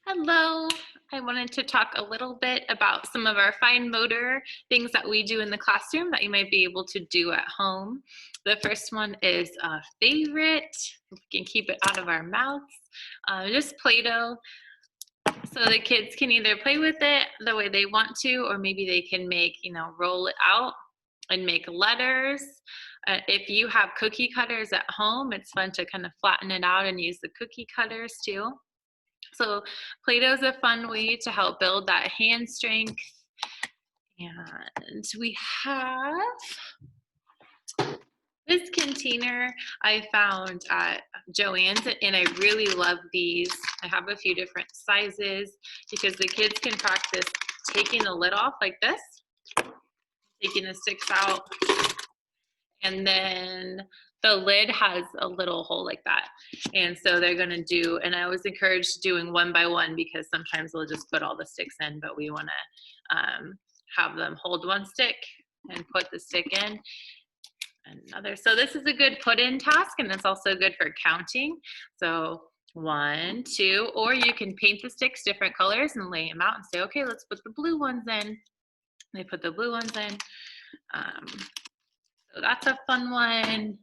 Hello. I wanted to talk a little bit about some of our fine motor things that we do in the classroom that you might be able to do at home. The first one is a favorite. We can keep it out of our mouths. Just Play-Doh. So the kids can either play with it the way they want to, or maybe they can make, roll it out and make letters. If you have cookie cutters at home, it's fun to kind of flatten it out and use the cookie cutters too. So Play-Doh is a fun way to help build that hand strength. And we have this container I found at Joann's, and I really love these. I have a few different sizes because the kids can practice taking the lid off like this, taking the sticks out, and then the lid has a little hole like that. And so they're gonna do, and I always encourage doing one by one because sometimes they'll just put all the sticks in, but we wanna have them hold one stick and put the stick in another. So this is a good put in task, and it's also good for counting. So 1, 2, or you can paint the sticks different colors and lay them out and say, okay, let's put the blue ones in. They put the blue ones in. So that's a fun one.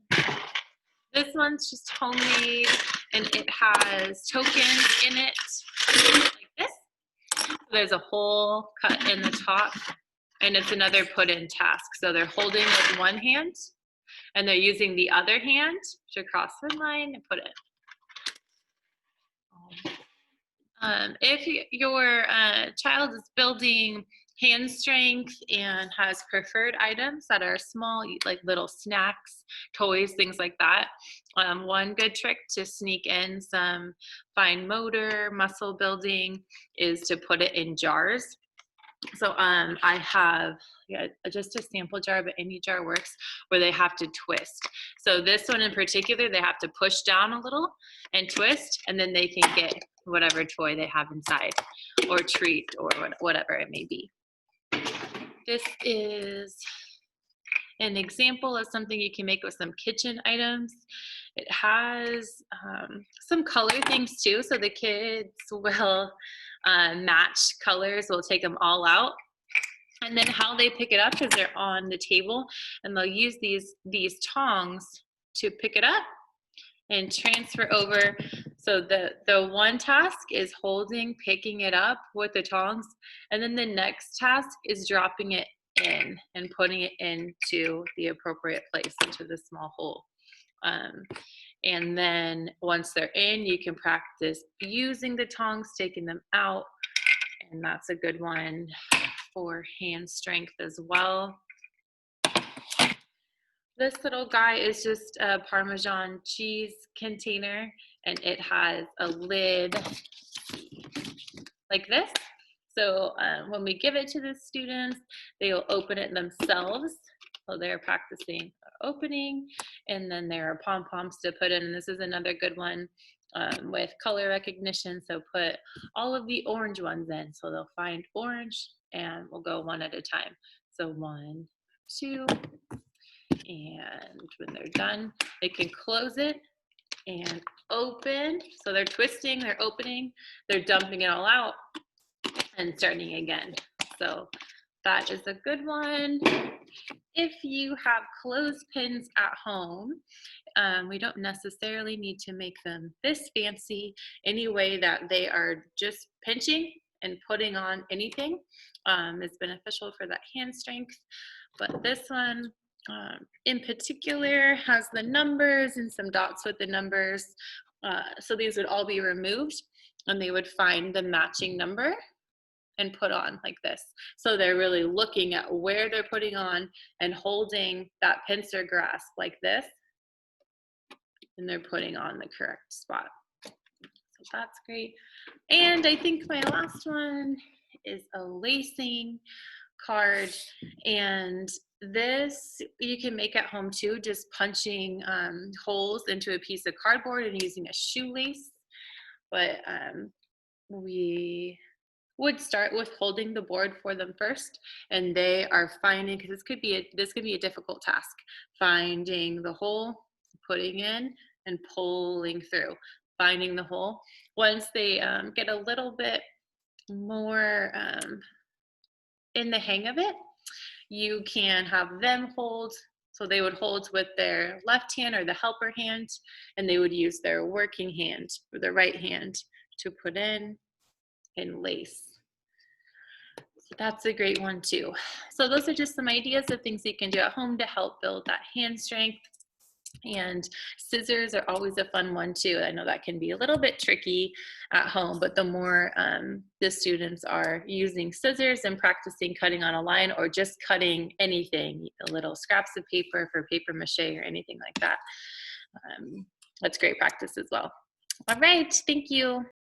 This one's just homemade, and it has tokens in it like this. So there's a hole cut in the top, and it's another put in task. So they're holding with one hand, and they're using the other hand to cross the line and put it. If your child is building hand strength and has preferred items that are small, like little snacks, toys, things like that, one good trick to sneak in some fine motor muscle building is to put it in jars. So I have just a sample jar, but any jar works, where they have to twist. So this one in particular, they have to push down a little and twist, and then they can get whatever toy they have inside, or treat, or whatever it may be. This is an example of something you can make with some kitchen items. It has some color things too, so the kids will match colors. We'll take them all out. And then how they pick it up is they're on the table, and they'll use these tongs to pick it up and transfer over. So the one task is holding, picking it up with the tongs, and then the next task is dropping it in and putting it into the appropriate place, into the small hole. And then once they're in, you can practice using the tongs, taking them out, and that's a good one for hand strength as well. This little guy is just a Parmesan cheese container, and it has a lid like this. So when we give it to the students, they will open it themselves. So they're practicing opening, and then there are pom-poms to put in. And this is another good one with color recognition. So put all of the orange ones in. So they'll find orange, and we'll go one at a time. So 1, 2, and when they're done, they can close it and open. So they're twisting, they're opening, they're dumping it all out and starting again. So that is a good one. If you have clothespins at home, we don't necessarily need to make them this fancy. Any way that they are just pinching and putting on anything is beneficial for that hand strength. But this one in particular has the numbers and some dots with the numbers. So these would all be removed, and they would find the matching number and put on like this. So they're really looking at where they're putting on and holding that pincer grasp like this, and they're putting on the correct spot. So that's great. And I think my last one is a lacing card, and this you can make at home too, just punching holes into a piece of cardboard and using a shoelace. But we would start with holding the board for them first, and they are finding, because this could be a difficult task, finding the hole, putting in, and pulling through, finding the hole. Once they get a little bit more in the hang of it, you can have them hold. So they would hold with their left hand or the helper hand, and they would use their working hand or their right hand to put in and lace. So that's a great one too. So those are just some ideas of things you can do at home to help build that hand strength. And scissors are always a fun one too. I know that can be a little bit tricky at home, but the more the students are using scissors and practicing cutting on a line or just cutting anything, little scraps of paper for paper mache or anything like that, that's great practice as well. All right, thank you.